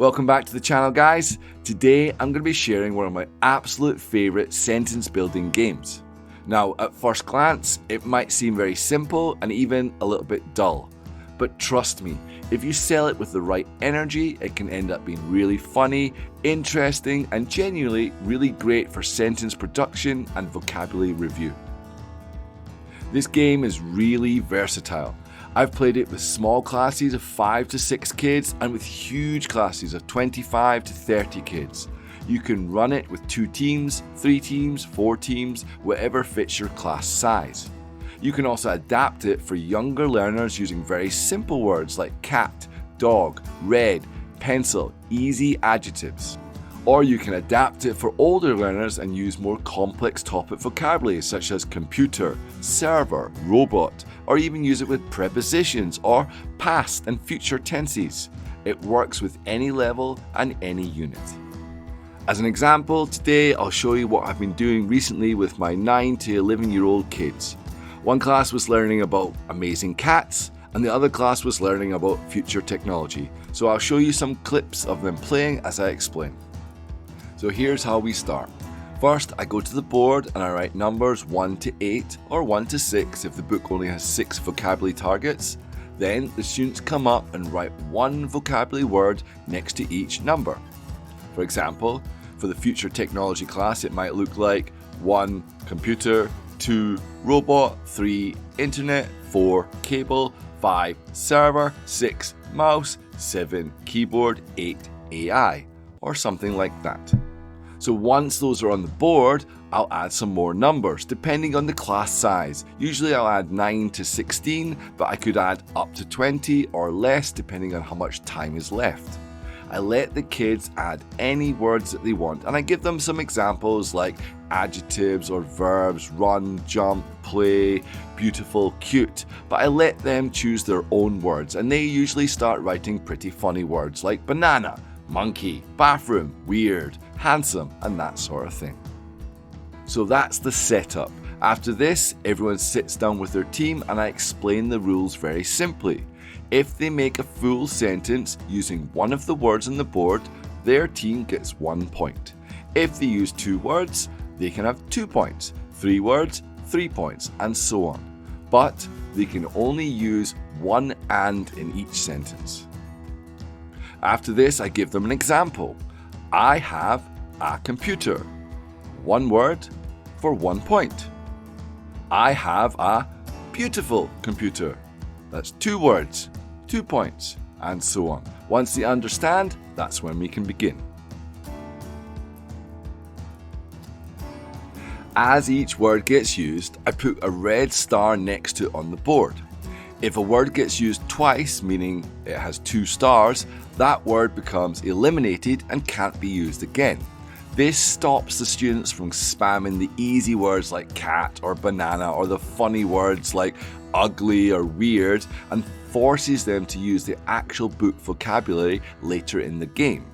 Welcome back to the channel, guys. Today I'm going to be sharing one of my absolute favorite sentence building games. Now, at first glance, it might seem very simple and even a little bit dull. But trust me, if you sell it with the right energy, it can end up being really funny, interesting, and genuinely really great for sentence production and vocabulary review. This game is really versatile. I've played it with small classes of 5 to 6 kids and with huge classes of 25 to 30 kids. You can run it with 2 teams, 3 teams, 4 teams, whatever fits your class size. You can also adapt it for younger learners using very simple words like cat, dog, red, pencil, easy adjectives. Or you can adapt it for older learners and use more complex topic vocabulary such as computer, server, robot, or even use it with prepositions or past and future tenses. It works with any level and any unit. As an example, today I'll show you what I've been doing recently with my 9 to 11-year-old kids. One class was learning about amazing cats, and the other class was learning about future technology. So I'll show you some clips of them playing as I explain. So here's how we start. First, I go to the board and I write numbers 1 to 8 or 1 to 6 if the book only has 6 vocabulary targets. Then the students come up and write one vocabulary word next to each number. For example, for the future technology class, it might look like 1 computer, 2 robot, 3 internet, 4 cable, 5 server, 6 mouse, 7 keyboard, 8 AI, or something like that. So once those are on the board, I'll add some more numbers depending on the class size. Usually I'll add 9 to 16, but I could add up to 20 or less depending on how much time is left. I let the kids add any words that they want and I give them some examples like adjectives or verbs, run, jump, play, beautiful, cute, but I let them choose their own words and they usually start writing pretty funny words like banana, monkey, bathroom, weird, handsome, and that sort of thing. So that's the setup. After this, everyone sits down with their team and I explain the rules very simply. If they make a full sentence using one of the words on the board, their team gets 1 point. If they use 2 words, they can have 2 points, 3 words, 3 points, and so on. But they can only use one and in each sentence. After this, I give them an example. I have a computer. 1 word for 1 point. I have a beautiful computer. That's 2 words, 2 points, and so on. Once they understand, that's when we can begin. As each word gets used, I put a red star next to it on the board. If a word gets used twice, meaning it has 2 stars, that word becomes eliminated and can't be used again. This stops the students from spamming the easy words like cat or banana or the funny words like ugly or weird and forces them to use the actual book vocabulary later in the game.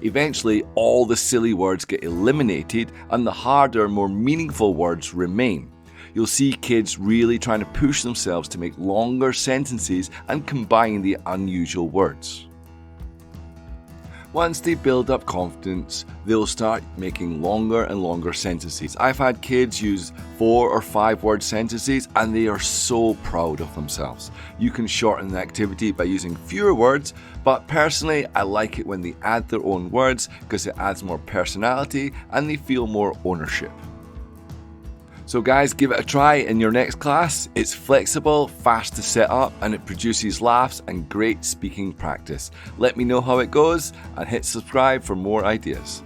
Eventually, all the silly words get eliminated and the harder, more meaningful words remain. You'll see kids really trying to push themselves to make longer sentences and combine the unusual words. Once they build up confidence, they'll start making longer and longer sentences. I've had kids use 4 or 5 word sentences and they are so proud of themselves. You can shorten the activity by using fewer words, but personally I like it when they add their own words because it adds more personality and they feel more ownership. So guys, give it a try in your next class. It's flexible, fast to set up, and it produces laughs and great speaking practice. Let me know how it goes and hit subscribe for more ideas.